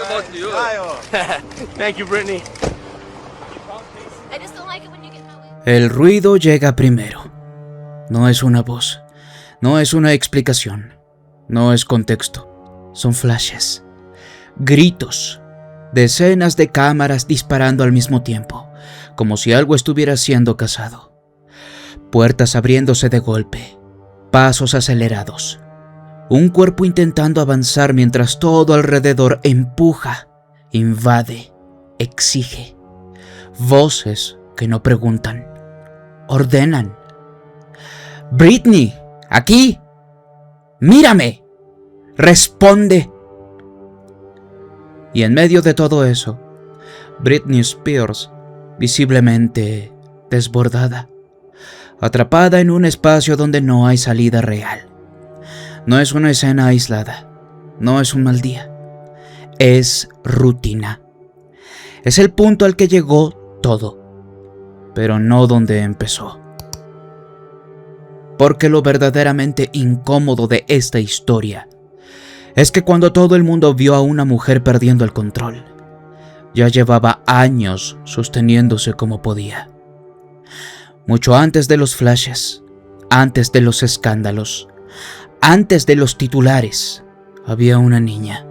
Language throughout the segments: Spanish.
about you. Thank you, Brittany. I just don't like it when you get that way. El ruido llega primero. No es una voz, no es una explicación, no es contexto. Son flashes, gritos, decenas de cámaras disparando al mismo tiempo, como si algo estuviera siendo cazado. Puertas abriéndose de golpe, pasos acelerados. Un cuerpo intentando avanzar mientras todo alrededor empuja, invade, exige. Voces que no preguntan, ordenan. Britney, aquí. Mírame. Responde. Y en medio de todo eso, Britney Spears, visiblemente desbordada, atrapada en un espacio donde no hay salida real. No es una escena aislada, no es un mal día, es rutina. Es el punto al que llegó todo, pero no donde empezó. Porque lo verdaderamente incómodo de esta historia es que cuando todo el mundo vio a una mujer perdiendo el control, ya llevaba años sosteniéndose como podía. Mucho antes de los flashes, antes de los escándalos, antes de los titulares, había una niña.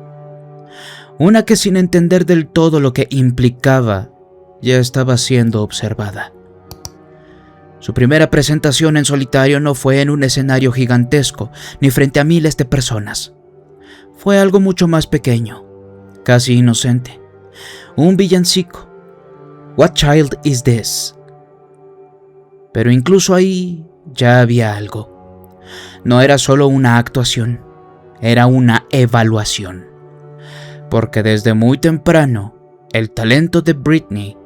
Una que sin entender del todo lo que implicaba, ya estaba siendo observada. Su primera presentación en solitario no fue en un escenario gigantesco, ni frente a miles de personas. Fue algo mucho más pequeño, casi inocente. Un villancico. What Child Is This? Pero incluso ahí ya había algo. No era solo una actuación, era una evaluación. Porque desde muy temprano, el talento de Britney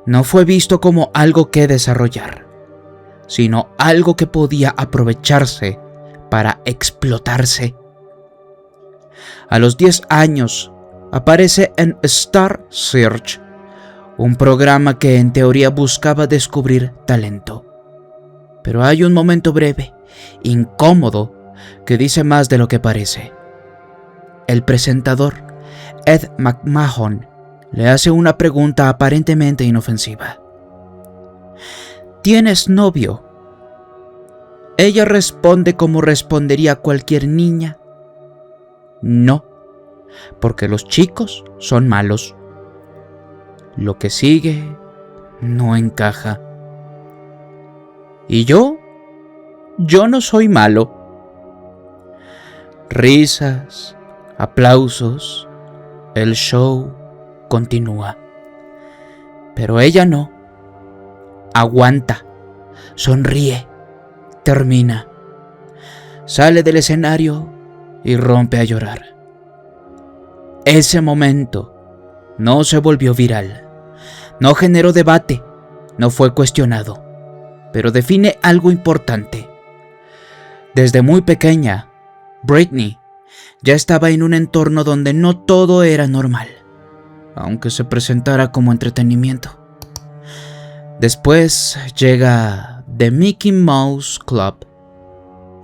no fue visto como algo que desarrollar, sino algo que podía aprovecharse para explotarse. A los 10 años, aparece en Star Search, un programa que en teoría buscaba descubrir talento. Pero hay un momento breve, incómodo, que dice más de lo que parece. El presentador, Ed McMahon, le hace una pregunta aparentemente inofensiva. ¿Tienes novio? Ella responde como respondería cualquier niña. No, porque los chicos son malos. Lo que sigue no encaja. ¿Y yo? Yo no soy malo. Risas, aplausos, el show continúa. Pero ella no. Aguanta, sonríe, termina. Sale del escenario y rompe a llorar. Ese momento no se volvió viral, no generó debate, no fue cuestionado, pero define algo importante. Desde muy pequeña, Britney ya estaba en un entorno donde no todo era normal, aunque se presentara como entretenimiento. Después llega The Mickey Mouse Club,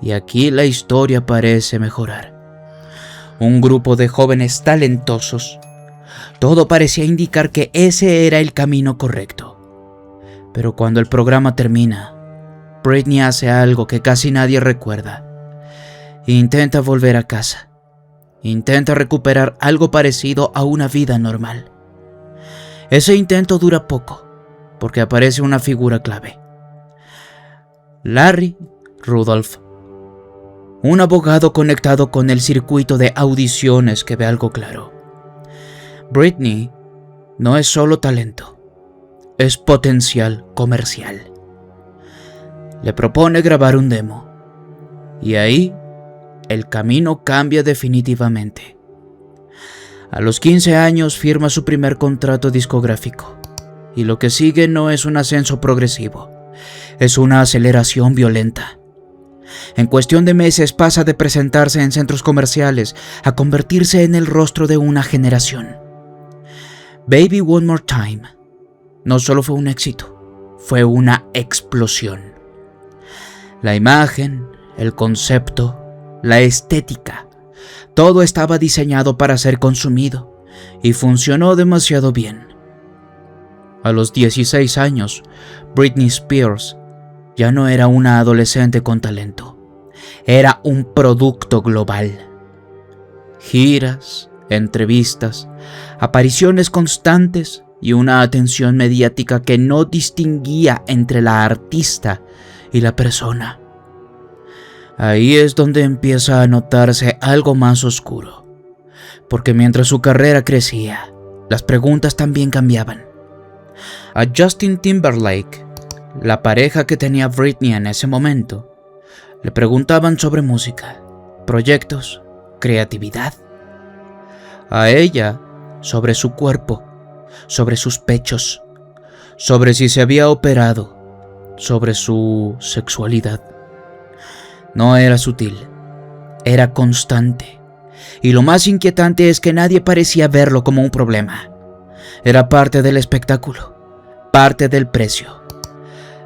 y aquí la historia parece mejorar. Un grupo de jóvenes talentosos. Todo parecía indicar que ese era el camino correcto. Pero cuando el programa termina, Britney hace algo que casi nadie recuerda. Intenta volver a casa. Intenta recuperar algo parecido a una vida normal. Ese intento dura poco, porque aparece una figura clave. Larry Rudolph. Un abogado conectado con el circuito de audiciones que ve algo claro. Britney no es solo talento, es potencial comercial. Le propone grabar un demo, y ahí el camino cambia definitivamente. A los 15 años firma su primer contrato discográfico, y lo que sigue no es un ascenso progresivo, es una aceleración violenta. En cuestión de meses pasa de presentarse en centros comerciales a convertirse en el rostro de una generación. Baby One More Time no solo fue un éxito, fue una explosión. La imagen, el concepto, la estética, todo estaba diseñado para ser consumido, y funcionó demasiado bien. A los 16 años, Britney Spears ya no era una adolescente con talento, era un producto global. Giras, entrevistas, apariciones constantes y una atención mediática que no distinguía entre la artista y la persona. Ahí es donde empieza a notarse algo más oscuro, porque mientras su carrera crecía, las preguntas también cambiaban. A Justin Timberlake, la pareja que tenía Britney en ese momento, le preguntaban sobre música, proyectos, creatividad. A ella, sobre su cuerpo, sobre sus pechos, sobre si se había operado, sobre su sexualidad. No era sutil, era constante. Y lo más inquietante es que nadie parecía verlo como un problema. Era parte del espectáculo, parte del precio.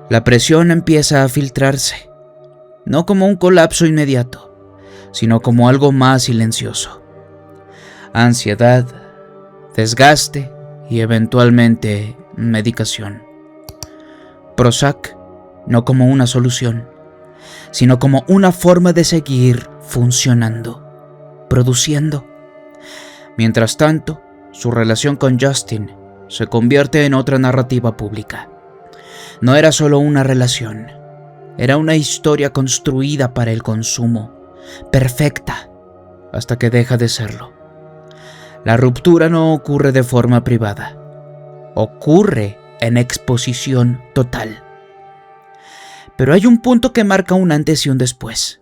La presión empieza a filtrarse, no como un colapso inmediato, sino como algo más silencioso. Ansiedad, desgaste y eventualmente medicación. Prozac no como una solución, sino como una forma de seguir funcionando, produciendo. Mientras tanto, su relación con Justin se convierte en otra narrativa pública. No era solo una relación, era una historia construida para el consumo, perfecta, hasta que deja de serlo. La ruptura no ocurre de forma privada, ocurre en exposición total. Pero hay un punto que marca un antes y un después.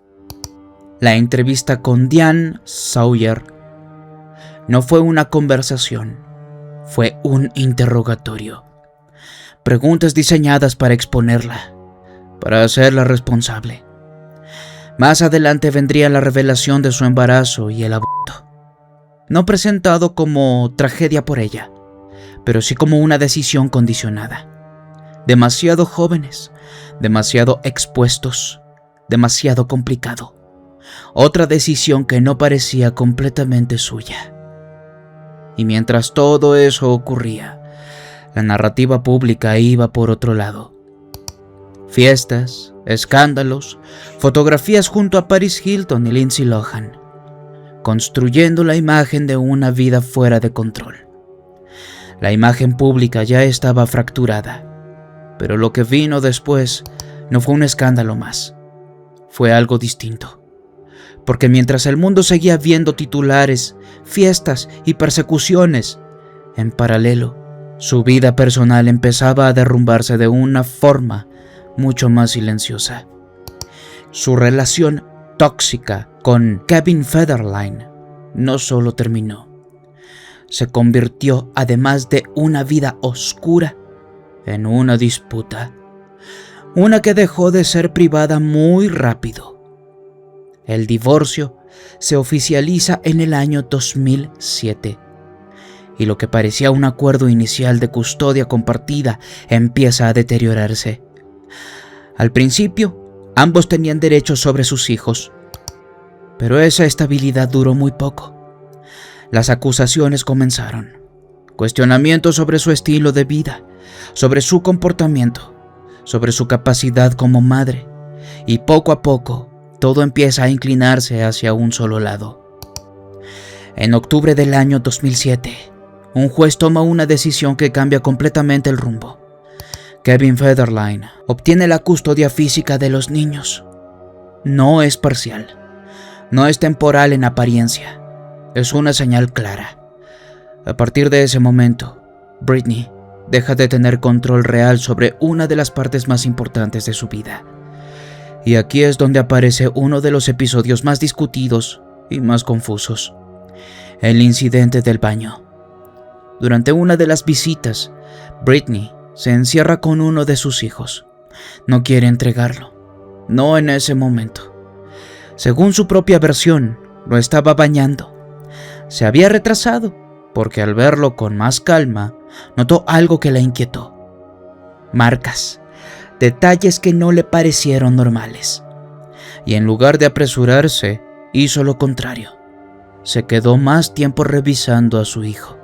La entrevista con Diane Sawyer no fue una conversación, fue un interrogatorio. Preguntas diseñadas para exponerla, para hacerla responsable. Más adelante vendría la revelación de su embarazo y el aborto. No presentado como tragedia por ella, pero sí como una decisión condicionada. Demasiado jóvenes, demasiado expuestos, demasiado complicado. Otra decisión que no parecía completamente suya. Y mientras todo eso ocurría, la narrativa pública iba por otro lado. Fiestas, escándalos, fotografías junto a Paris Hilton y Lindsay Lohan, construyendo la imagen de una vida fuera de control. La imagen pública ya estaba fracturada, pero lo que vino después no fue un escándalo más, fue algo distinto. Porque mientras el mundo seguía viendo titulares, fiestas y persecuciones, en paralelo, su vida personal empezaba a derrumbarse de una forma mucho más silenciosa. Su relación tóxica con Kevin Federline no solo terminó, se convirtió, además de una vida oscura, en una disputa, una que dejó de ser privada muy rápido. El divorcio se oficializa en el año 2007 y lo que parecía un acuerdo inicial de custodia compartida empieza a deteriorarse. Al principio, ambos tenían derechos sobre sus hijos, pero esa estabilidad duró muy poco. Las acusaciones comenzaron, cuestionamientos sobre su estilo de vida, sobre su comportamiento, sobre su capacidad como madre, y poco a poco todo empieza a inclinarse hacia un solo lado. En octubre del año 2007, un juez toma una decisión que cambia completamente el rumbo. Kevin Federline obtiene la custodia física de los niños. No es parcial, no es temporal en apariencia, es una señal clara. A partir de ese momento, Britney deja de tener control real sobre una de las partes más importantes de su vida. Y aquí es donde aparece uno de los episodios más discutidos y más confusos: el incidente del baño. Durante una de las visitas, Britney se encierra con uno de sus hijos. No quiere entregarlo, no en ese momento. Según su propia versión, lo estaba bañando. Se había retrasado porque al verlo con más calma, notó algo que la inquietó. Marcas, detalles que no le parecieron normales. Y en lugar de apresurarse, hizo lo contrario. Se quedó más tiempo revisando a su hijo.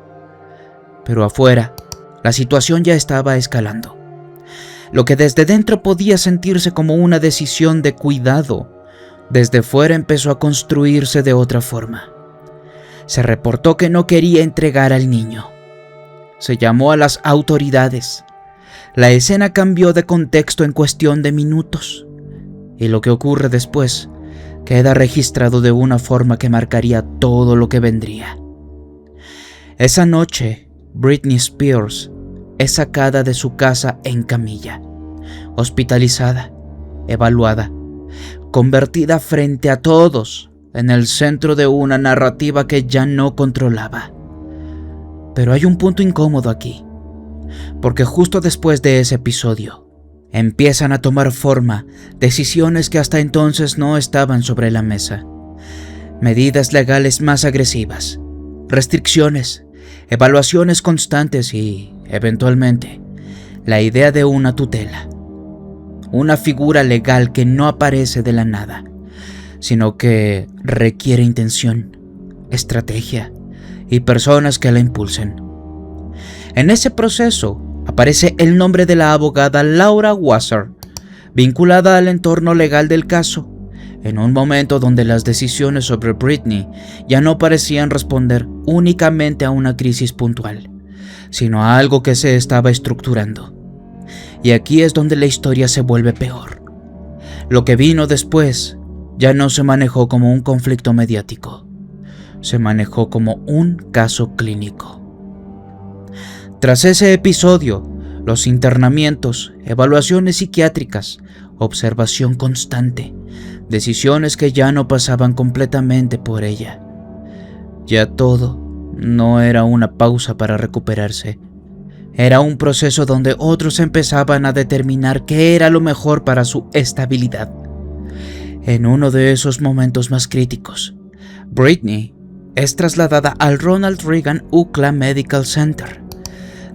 Pero afuera, la situación ya estaba escalando. Lo que desde dentro podía sentirse como una decisión de cuidado, desde fuera empezó a construirse de otra forma. Se reportó que no quería entregar al niño. Se llamó a las autoridades. La escena cambió de contexto en cuestión de minutos. Y lo que ocurre después queda registrado de una forma que marcaría todo lo que vendría. Esa noche, Britney Spears es sacada de su casa en camilla, hospitalizada, evaluada, convertida frente a todos en el centro de una narrativa que ya no controlaba. Pero hay un punto incómodo aquí, porque justo después de ese episodio, empiezan a tomar forma decisiones que hasta entonces no estaban sobre la mesa. Medidas legales más agresivas, restricciones, evaluaciones constantes y, eventualmente, la idea de una tutela. Una figura legal que no aparece de la nada, sino que requiere intención, estrategia y personas que la impulsen. En ese proceso aparece el nombre de la abogada Laura Wasser, vinculada al entorno legal del caso, en un momento donde las decisiones sobre Britney ya no parecían responder únicamente a una crisis puntual, sino a algo que se estaba estructurando. Y aquí es donde la historia se vuelve peor. Lo que vino después ya no se manejó como un conflicto mediático, se manejó como un caso clínico. Tras ese episodio, los internamientos, evaluaciones psiquiátricas, observación constante, decisiones que ya no pasaban completamente por ella. Ya todo no era una pausa para recuperarse. Era un proceso donde otros empezaban a determinar qué era lo mejor para su estabilidad. En uno de esos momentos más críticos, Britney es trasladada al Ronald Reagan UCLA Medical Center,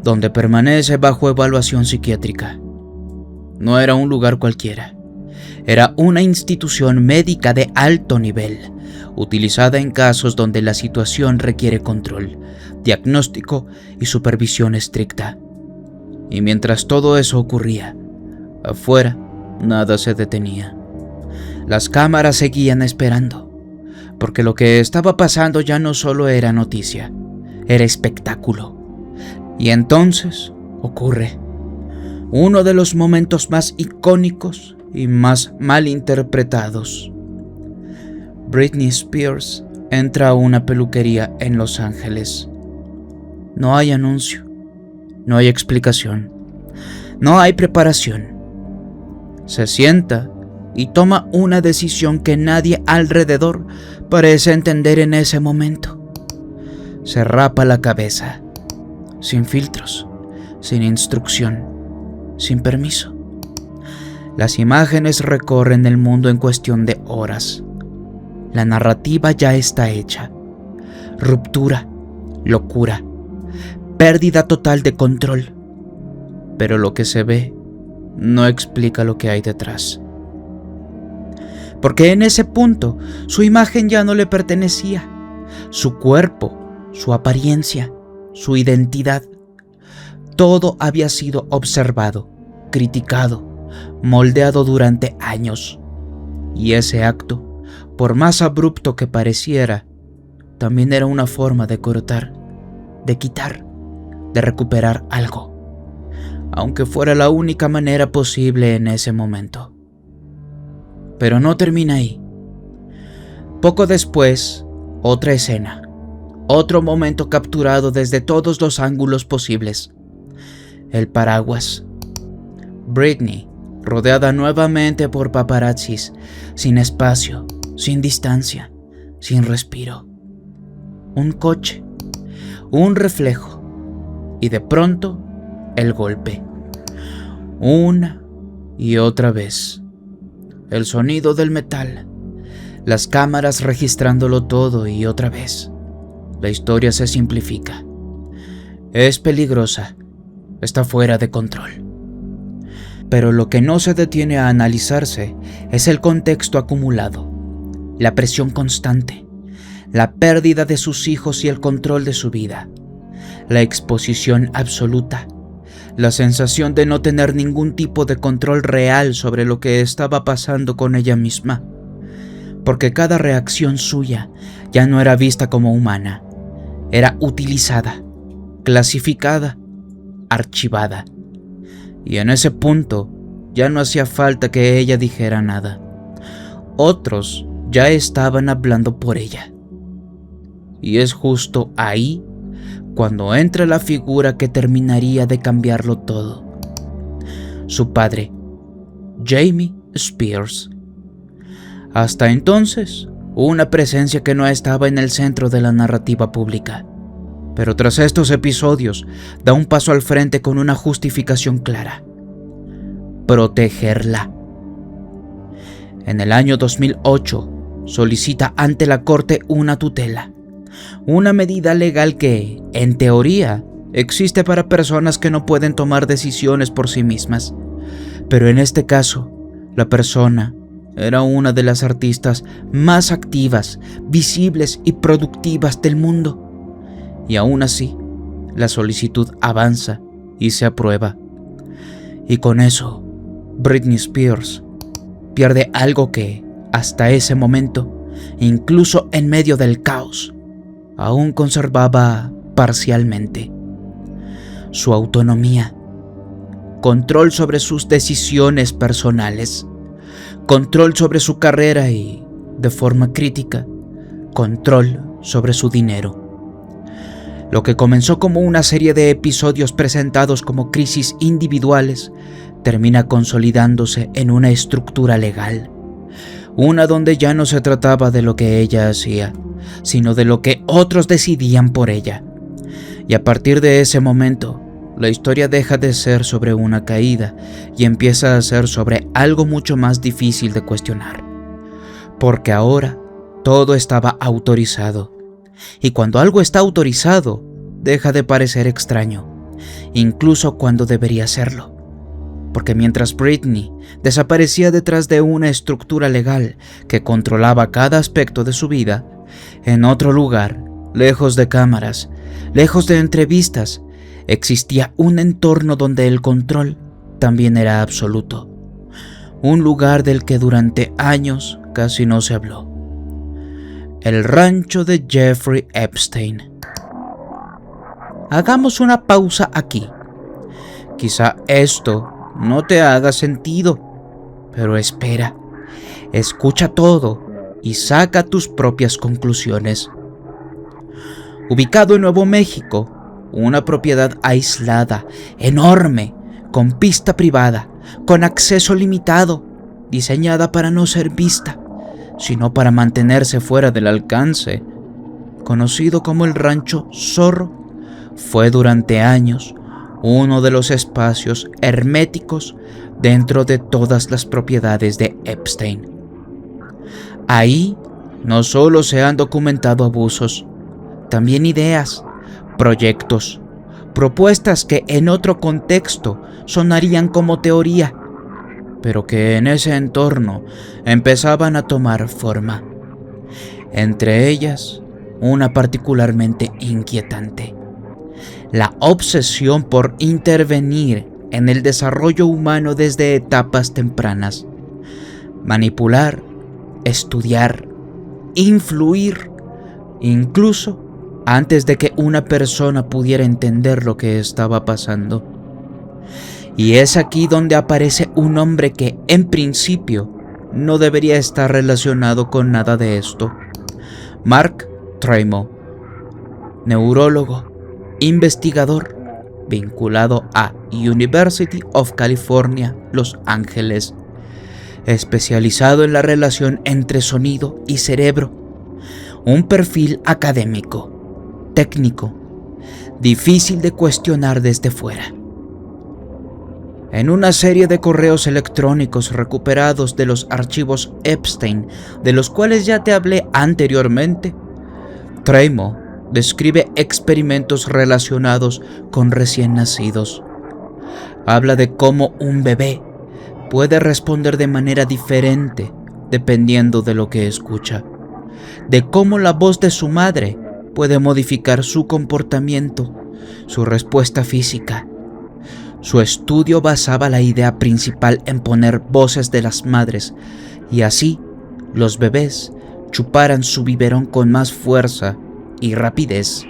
donde permanece bajo evaluación psiquiátrica. No era un lugar cualquiera. Era una institución médica de alto nivel, utilizada en casos donde la situación requiere control, diagnóstico y supervisión estricta. Y mientras todo eso ocurría, afuera nada se detenía. Las cámaras seguían esperando, porque lo que estaba pasando ya no solo era noticia, era espectáculo. Y entonces ocurre uno de los momentos más icónicos y más malinterpretados. Britney Spears entra a una peluquería en Los Ángeles. No hay anuncio, no hay explicación, no hay preparación. Se sienta y toma una decisión que nadie alrededor parece entender en ese momento. Se rapa la cabeza, sin filtros, sin instrucción, sin permiso. Las imágenes recorren el mundo en cuestión de horas. La narrativa ya está hecha. Ruptura, locura, pérdida total de control. Pero lo que se ve no explica lo que hay detrás. Porque en ese punto su imagen ya no le pertenecía. Su cuerpo, su apariencia, su identidad. Todo había sido observado, criticado, moldeado durante años. Y ese acto, por más abrupto que pareciera, también era una forma de cortar, de quitar, de recuperar algo, aunque fuera la única manera posible en ese momento. Pero no termina ahí. Poco después, otra escena, otro momento capturado desde todos los ángulos posibles. El paraguas. Britney, rodeada nuevamente por paparazzis, sin espacio, sin distancia, sin respiro. Un coche, un reflejo, y de pronto, el golpe. Una y otra vez. El sonido del metal, las cámaras registrándolo todo y otra vez. La historia se simplifica. Es peligrosa, está fuera de control. Pero lo que no se detiene a analizarse es el contexto acumulado, la presión constante, la pérdida de sus hijos y el control de su vida, la exposición absoluta, la sensación de no tener ningún tipo de control real sobre lo que estaba pasando con ella misma, porque cada reacción suya ya no era vista como humana, era utilizada, clasificada, archivada, y en ese punto ya no hacía falta que ella dijera nada. Otros ya estaban hablando por ella. Y es justo ahí cuando entra la figura que terminaría de cambiarlo todo. Su padre, Jamie Spears. Hasta entonces, una presencia que no estaba en el centro de la narrativa pública. Pero tras estos episodios, da un paso al frente con una justificación clara: protegerla. En el año 2008, solicita ante la corte una tutela, una medida legal que, en teoría, existe para personas que no pueden tomar decisiones por sí mismas. Pero en este caso, la persona era una de las artistas más activas, visibles y productivas del mundo. Y aún así, la solicitud avanza y se aprueba. Y con eso, Britney Spears pierde algo que, hasta ese momento, incluso en medio del caos, aún conservaba parcialmente: su autonomía, control sobre sus decisiones personales, control sobre su carrera y, de forma crítica, control sobre su dinero. Lo que comenzó como una serie de episodios presentados como crisis individuales termina consolidándose en una estructura legal, una donde ya no se trataba de lo que ella hacía, sino de lo que otros decidían por ella. Y a partir de ese momento, la historia deja de ser sobre una caída y empieza a ser sobre algo mucho más difícil de cuestionar, porque ahora todo estaba autorizado. Y cuando algo está autorizado, deja de parecer extraño, incluso cuando debería serlo. Porque mientras Britney desaparecía detrás de una estructura legal que controlaba cada aspecto de su vida, en otro lugar, lejos de cámaras, lejos de entrevistas, existía un entorno donde el control también era absoluto. Un lugar del que durante años casi no se habló: el rancho de Jeffrey Epstein. Hagamos una pausa aquí. Quizá esto no te haga sentido, pero espera, escucha todo y saca tus propias conclusiones. Ubicado en Nuevo México, una propiedad aislada, enorme, con pista privada, con acceso limitado, diseñada para no ser vista, sino para mantenerse fuera del alcance, conocido como el Rancho Zorro, fue durante años uno de los espacios herméticos dentro de todas las propiedades de Epstein. Ahí no solo se han documentado abusos, también ideas, proyectos, propuestas que en otro contexto sonarían como teoría, pero que en ese entorno empezaban a tomar forma. Entre ellas, una particularmente inquietante: la obsesión por intervenir en el desarrollo humano desde etapas tempranas, manipular, estudiar, influir, incluso antes de que una persona pudiera entender lo que estaba pasando. Y es aquí donde aparece un hombre que, en principio, no debería estar relacionado con nada de esto: Mark Tremo, neurólogo, investigador, vinculado a University of California, Los Ángeles, especializado en la relación entre sonido y cerebro. Un perfil académico, técnico, difícil de cuestionar desde fuera. En una serie de correos electrónicos recuperados de los archivos Epstein, de los cuales ya te hablé anteriormente, Tremo describe experimentos relacionados con recién nacidos. Habla de cómo un bebé puede responder de manera diferente dependiendo de lo que escucha, de cómo la voz de su madre puede modificar su comportamiento, su respuesta física. Su estudio basaba la idea principal en poner voces de las madres y así los bebés chuparan su biberón con más fuerza y rapidez.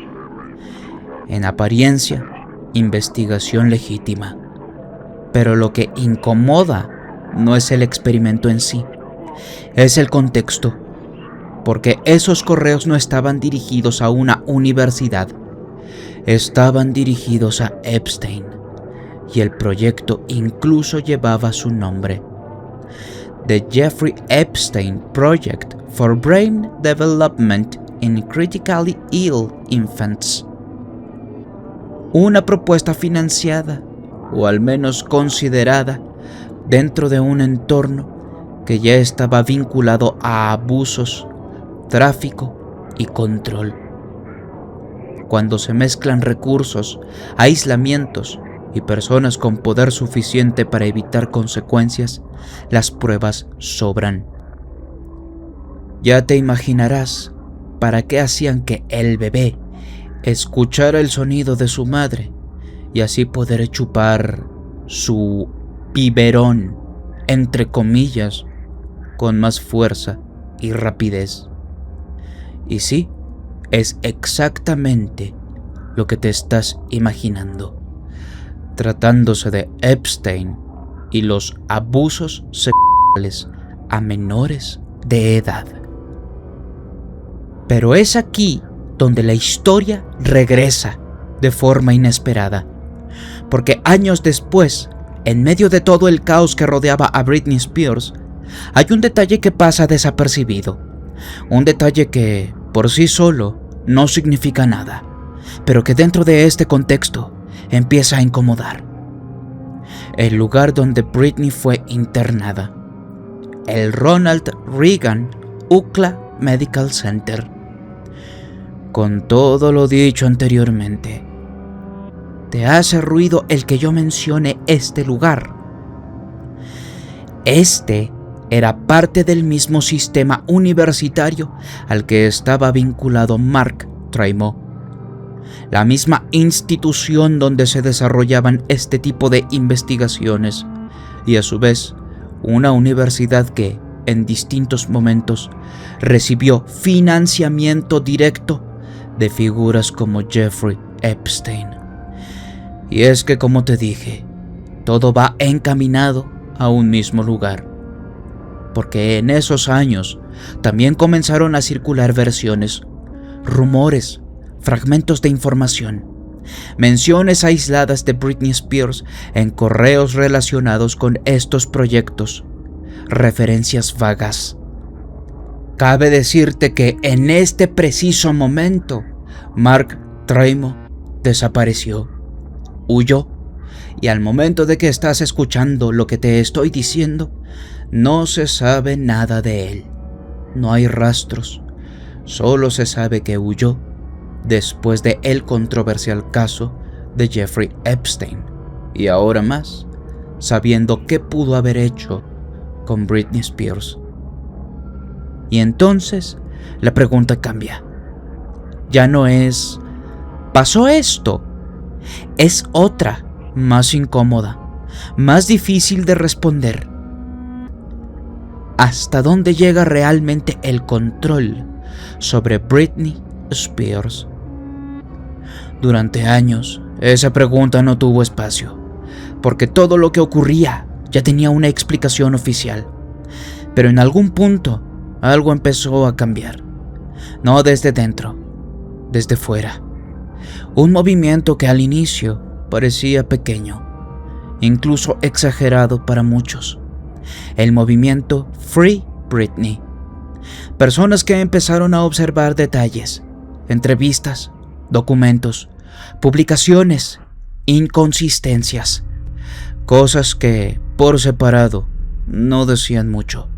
En apariencia, investigación legítima. Pero lo que incomoda no es el experimento en sí, es el contexto, porque esos correos no estaban dirigidos a una universidad, estaban dirigidos a Epstein, y el proyecto incluso llevaba su nombre: The Jeffrey Epstein Project for Brain Development in Critically Ill Infants. Una propuesta financiada, o al menos considerada, dentro de un entorno que ya estaba vinculado a abusos, tráfico y control. Cuando se mezclan recursos, aislamientos y personas con poder suficiente para evitar consecuencias, las pruebas sobran. Ya te imaginarás para qué hacían que el bebé escuchara el sonido de su madre y así poder chupar su biberón, entre comillas, con más fuerza y rapidez. Y sí, es exactamente lo que te estás imaginando, tratándose de Epstein y los abusos sexuales a menores de edad. Pero es aquí donde la historia regresa de forma inesperada, porque años después, en medio de todo el caos que rodeaba a Britney Spears, hay un detalle que pasa desapercibido, un detalle que, por sí solo, no significa nada, pero que dentro de este contexto empieza a incomodar. El lugar donde Britney fue internada, el Ronald Reagan UCLA Medical Center. Con todo lo dicho anteriormente, ¿te hace ruido el que yo mencione este lugar? Este era parte del mismo sistema universitario al que estaba vinculado Mark Traimo, la misma institución donde se desarrollaban este tipo de investigaciones, y a su vez una universidad que, en distintos momentos, recibió financiamiento directo de figuras como Jeffrey Epstein. Y es que, como te dije, todo va encaminado a un mismo lugar, porque en esos años también comenzaron a circular versiones, rumores, fragmentos de información, menciones aisladas de Britney Spears en correos relacionados con estos proyectos, referencias vagas. Cabe decirte que en este preciso momento, Mark Traimo desapareció, huyó, y al momento de que estás escuchando lo que te estoy diciendo, no se sabe nada de él. No hay rastros, solo se sabe que huyó después de el controversial caso de Jeffrey Epstein, y ahora más, sabiendo qué pudo haber hecho con Britney Spears. Y entonces la pregunta cambia. Ya no es ¿pasó esto? Es otra, más incómoda, más difícil de responder. ¿Hasta dónde llega realmente el control sobre Britney Spears? Durante años, esa pregunta no tuvo espacio, porque todo lo que ocurría ya tenía una explicación oficial. Pero en algún punto, algo empezó a cambiar. No desde dentro, desde fuera. Un movimiento que al inicio parecía pequeño, incluso exagerado para muchos. El movimiento Free Britney. Personas que empezaron a observar detalles, entrevistas, documentos, publicaciones, inconsistencias, cosas que, por separado, no decían mucho,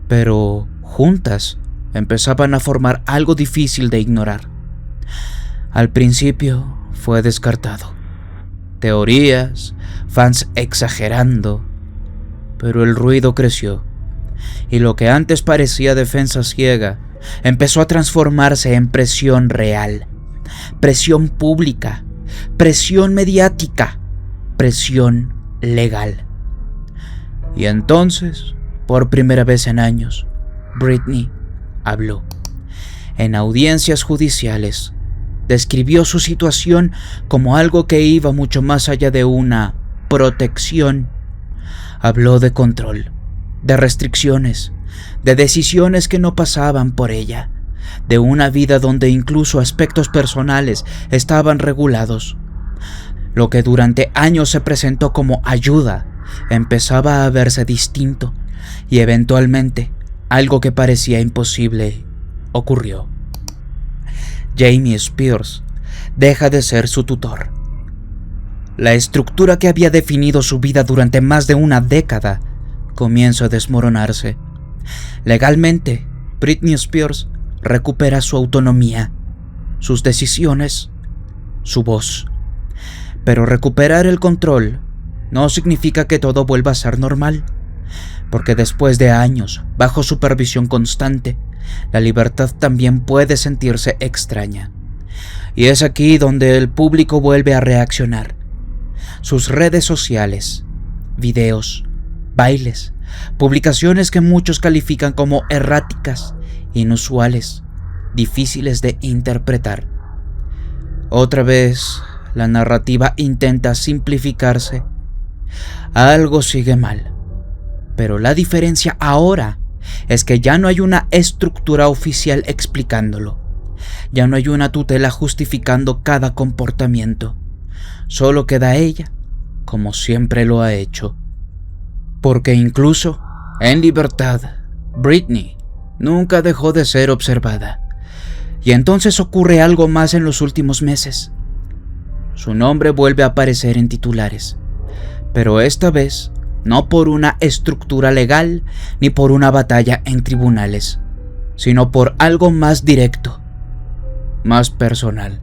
pero juntas empezaban a formar algo difícil de ignorar. Al principio fue descartado. Teorías, fans exagerando, pero el ruido creció, y lo que antes parecía defensa ciega empezó a transformarse en presión real, presión pública, presión mediática, presión legal. Y entonces, por primera vez en años, Britney habló. En audiencias judiciales, describió su situación como algo que iba mucho más allá de una protección. Habló de control, de restricciones, de decisiones que no pasaban por ella, de una vida donde incluso aspectos personales estaban regulados. Lo que durante años se presentó como ayuda empezaba a verse distinto y eventualmente algo que parecía imposible ocurrió. Jamie Spears deja de ser su tutor. La estructura que había definido su vida durante más de una década comienza a desmoronarse. Legalmente, Britney Spears recupera su autonomía, sus decisiones, su voz. Pero recuperar el control no significa que todo vuelva a ser normal, porque después de años bajo supervisión constante, la libertad también puede sentirse extraña. Y es aquí donde el público vuelve a reaccionar. Sus redes sociales, videos, bailes, publicaciones que muchos califican como erráticas, inusuales, difíciles de interpretar. Otra vez, la narrativa intenta simplificarse. Algo sigue mal, pero la diferencia ahora es que ya no hay una estructura oficial explicándolo. Ya no hay una tutela justificando cada comportamiento. Solo queda ella, como siempre lo ha hecho. Porque incluso en libertad, Britney nunca dejó de ser observada. Y entonces ocurre algo más en los últimos meses. Su nombre vuelve a aparecer en titulares, pero esta vez no por una estructura legal ni por una batalla en tribunales, sino por algo más directo, más personal.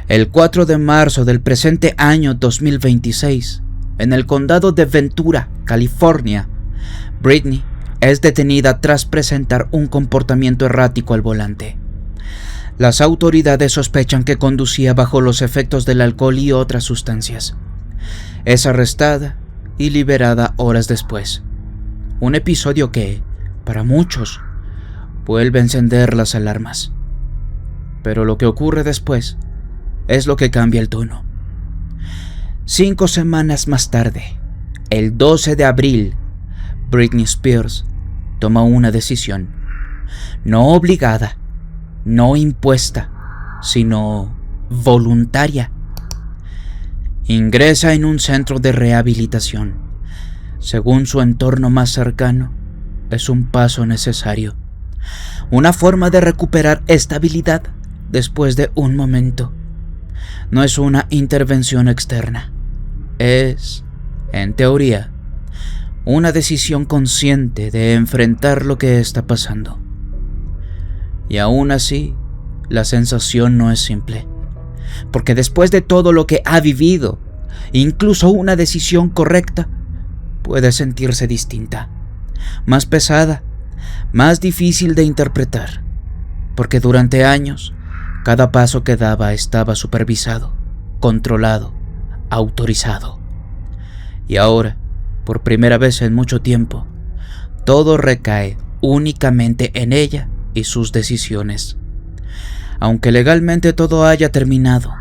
El 4 de marzo del presente año 2026, en el condado de Ventura, California, Britney es detenida tras presentar un comportamiento errático al volante. Las autoridades sospechan que conducía bajo los efectos del alcohol y otras sustancias. Es arrestada y liberada horas después. Un episodio que, para muchos, vuelve a encender las alarmas. Pero lo que ocurre después es lo que cambia el tono. 5 semanas más tarde, el 12 de abril, Britney Spears toma una decisión, no obligada, no impuesta, sino voluntaria. Ingresa en un centro de rehabilitación. Según su entorno más cercano, es un paso necesario, una forma de recuperar estabilidad después de un momento. No es una intervención externa, es, en teoría, una decisión consciente de enfrentar lo que está pasando. Y aún así, la sensación no es simple, porque después de todo lo que ha vivido, incluso una decisión correcta puede sentirse distinta, más pesada, más difícil de interpretar, porque durante años, cada paso que daba estaba supervisado, controlado, autorizado. Y ahora, por primera vez en mucho tiempo, todo recae únicamente en ella y sus decisiones. Aunque legalmente todo haya terminado,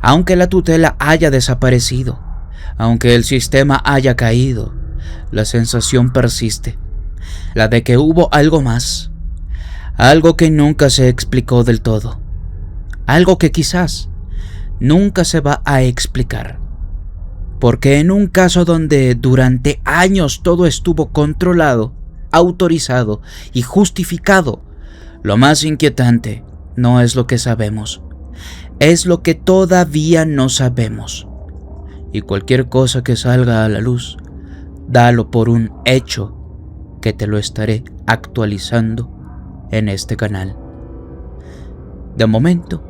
aunque la tutela haya desaparecido, aunque el sistema haya caído, la sensación persiste, la de que hubo algo más, algo que nunca se explicó del todo, algo que quizás nunca se va a explicar. Porque en un caso donde durante años todo estuvo controlado, autorizado y justificado, lo más inquietante no es lo que sabemos, es lo que todavía no sabemos. Y cualquier cosa que salga a la luz, dalo por un hecho que te lo estaré actualizando en este canal. De momento,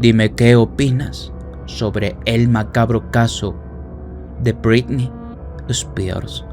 dime qué opinas sobre el macabro caso de Britney Spears.